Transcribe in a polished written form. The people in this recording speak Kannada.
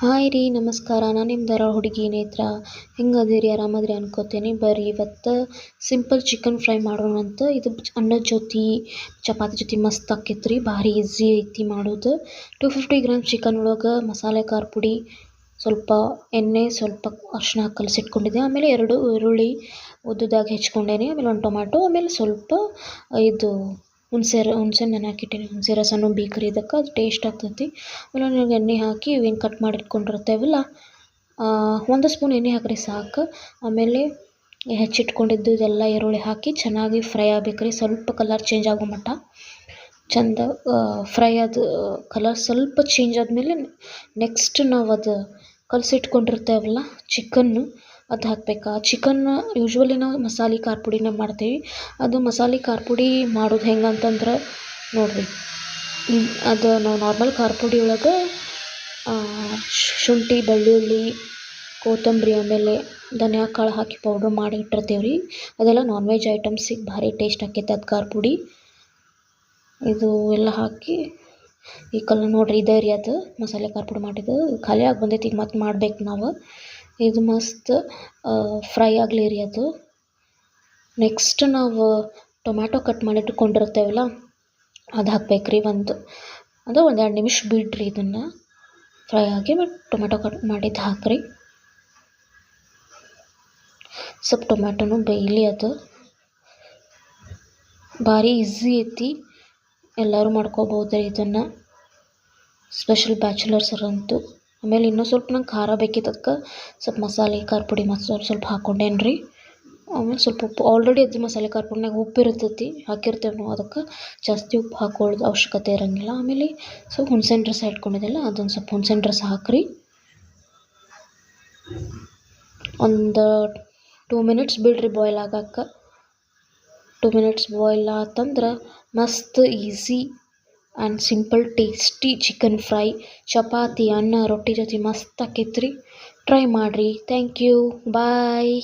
ಹಾಯ್ ರೀ ನಮಸ್ಕಾರ. ನಾನು ನಿಮ್ಮ ದರ ಹುಡುಗಿ ನೇತ್ರ. ಹೆಂಗದಿರಿ? ಆರಾಮದ್ರಿ ಅನ್ಕೋತೀನಿ. ಬರ್ರಿ ಇವತ್ತು ಸಿಂಪಲ್ ಚಿಕನ್ ಫ್ರೈ ಮಾಡೋಣ ಅಂತ. ಇದು ಅನ್ನದ ಜೊತೆ ಚಪಾತಿ ಜೊತೆ ಮಸ್ತ್ ಆಕೈತ್ರಿ. ಭಾರಿ ಈಸಿ ಐತಿ ಮಾಡೋದು. 250 ಗ್ರಾಮ್ ಚಿಕನ್ ಒಳಗೆ ಮಸಾಲೆ ಖಾರ ಪುಡಿ, ಸ್ವಲ್ಪ ಎಣ್ಣೆ, ಸ್ವಲ್ಪ ಅರಿಶಿನ ಕಲಸಿಟ್ಕೊಂಡಿದ್ದೆ. ಆಮೇಲೆ 2 ಈರುಳ್ಳಿ ಉದ್ದುದಾಗಿ ಹೆಚ್ಕೊಂಡೇನೆ. ಆಮೇಲೆ 1 ಟೊಮ್ಯಾಟೊ, ಆಮೇಲೆ ಸ್ವಲ್ಪ ಇದು ಹುಣಸೆ ನೆನೆ ಹಾಕಿಟ್ಟೇನೆ. ಹುಣಸೆ ರಸನೂ ಬೇಕ್ರಿ ಇದಕ್ಕೆ, ಅದು ಟೇಸ್ಟ್ ಆಗ್ತೈತಿ. ಆಮೇಲೆ ಎಣ್ಣೆ ಹಾಕಿ ಇವೇನು ಕಟ್ ಮಾಡಿಟ್ಕೊಂಡಿರ್ತೇವಲ್ಲ 1 ಸ್ಪೂನ್ ಎಣ್ಣೆ ಹಾಕ್ರಿ ಸಾಕು. ಆಮೇಲೆ ಹೆಚ್ಚಿಟ್ಕೊಂಡಿದ್ದು ಇದೆಲ್ಲ ಈರುಳ್ಳಿ ಹಾಕಿ ಚೆನ್ನಾಗಿ ಫ್ರೈ ಆಗ್ಬೇಕ್ರಿ. ಸ್ವಲ್ಪ ಕಲರ್ ಚೇಂಜ್ ಆಗೋ ಮಟ್ಟ ಚಂದ ಫ್ರೈ ಆದ ಕಲರ್ ಸ್ವಲ್ಪ ಚೇಂಜ್ ಆದಮೇಲೆ ನೆಕ್ಸ್ಟ್ ನಾವು ಅದು ಕಲಸಿಟ್ಕೊಂಡಿರ್ತೇವಲ್ಲ ಚಿಕನ್ನು ಅದು ಹಾಕ್ಬೇಕು. ಆ ಚಿಕನ್ ಯೂಶ್ವಲಿ ನಾವು ಮಸಾಲೆ ಖಾರ ಪುಡಿನ ಮಾಡ್ತೀವಿ. ಅದು ಮಸಾಲೆ ಖಾರ ಪುಡಿ ಮಾಡೋದು ಹೆಂಗಂತಂದ್ರೆ ನೋಡಿರಿ, ಅದು ನಾವು ನಾರ್ಮಲ್ ಖಾರ ಪುಡಿ ಒಳಗೆ ಶುಂಠಿ, ಬೆಳ್ಳುಳ್ಳಿ, ಕೊತ್ತಂಬರಿ, ಆಮೇಲೆ ಧನಿಯಾ ಕಾಳು ಹಾಕಿ ಪೌಡ್ರ್ ಮಾಡಿ ಇಟ್ಟಿರ್ತೀವಿ ರೀ. ಅದೆಲ್ಲ ನಾನ್ ವೆಜ್ ಐಟಮ್ಸಿಗೆ ಭಾರಿ ಟೇಸ್ಟ್ ಆಕೈತೆ ಅದು ಖಾರ ಪುಡಿ. ಇದು ಎಲ್ಲ ಹಾಕಿ ಈ ನೋಡಿರಿ, ಇದೇ ರೀ ಅದು ಮಸಾಲೆ ಖಾರ ಪುಡಿ ಮಾಡಿದ್ದು. ಖಾಲಿ ಆಗಿ ಬಂದೈತಿ, ಈಗ ಮತ್ತೆ ಮಾಡ್ಬೇಕು ನಾವು. ಇದು ಮಸ್ತ್ ಫ್ರೈ ಆಗಲಿ ರೀ ಅದು. ನೆಕ್ಸ್ಟ್ ನಾವು ಟೊಮ್ಯಾಟೊ ಕಟ್ ಮಾಡಿಟ್ಕೊಂಡಿರ್ತೇವಲ್ಲ ಅದು ಹಾಕ್ಬೇಕ್ರಿ. ಒಂದು 2 ನಿಮಿಷ ಬಿಡ್ರಿ ಇದನ್ನು ಫ್ರೈ ಆಗಿ. ಮತ್ತು ಟೊಮೆಟೊ ಕಟ್ ಮಾಡಿದ್ದು ಹಾಕ್ರಿ. ಸ್ವಲ್ಪ ಟೊಮ್ಯಾಟೊನೂ ಬೇಯಲಿ. ಅದು ಭಾರಿ ಈಸಿ ಐತಿ, ಎಲ್ಲರೂ ಮಾಡ್ಕೋಬೋದು ಇದನ್ನು, ಸ್ಪೆಷಲ್ ಬ್ಯಾಚುಲರ್ಸರಂತೂ. ಆಮೇಲೆ ಇನ್ನೂ ಸ್ವಲ್ಪ ನಂಗೆ ಖಾರ ಬೇಕಿತ್ತು, ಅದಕ್ಕೆ ಸ್ವಲ್ಪ ಮಸಾಲೆ ಖಾರ ಪುಡಿ ಸ್ವಲ್ಪ ಹಾಕ್ಕೊಂಡೇನಿ ರೀ. ಆಮೇಲೆ ಸ್ವಲ್ಪ ಉಪ್ಪು, ಆಲ್ರೆಡಿ ಅದು ಮಸಾಲೆ ಖಾರ ಪುಡಿನಾಗ ಉಪ್ಪು ಇರ್ತೈತಿ, ಹಾಕಿರ್ತೇವೆ ನಾವು, ಅದಕ್ಕೆ ಜಾಸ್ತಿ ಉಪ್ಪು ಹಾಕೊಳ್ಳೋದು ಅವಶ್ಯಕತೆ ಇರೋಂಗಿಲ್ಲ. ಆಮೇಲೆ ಸ್ವಲ್ಪ ಹುಣಸೆಹಣ್ಣು ರಸ ಇಟ್ಕೊಂಡಿದ್ದೆಲ್ಲ ಅದೊಂದು ಸ್ವಲ್ಪ ಹುಣಸೆಹಣ್ಣು ರಸ ಹಾಕ್ರಿ. ಒಂದು 2 ಮಿನಿಟ್ಸ್ ಬಿಡ್ರಿ ಬಾಯ್ಲ್ ಆಗಕ್ಕೆ. 2 ಮಿನಿಟ್ಸ್ ಬಾಯ್ಲ್ ಆತಂದ್ರೆ ಮಸ್ತ್ easy and simple tasty chicken fry chapati, ಅನ್ನ, ರೊಟ್ಟಿ ಜೊತೆ ಮಸ್ತ್ ಆಕೈತ್ರಿ. ಟ್ರೈ ಮಾಡಿರಿ. Thank you. ಬಾಯ್.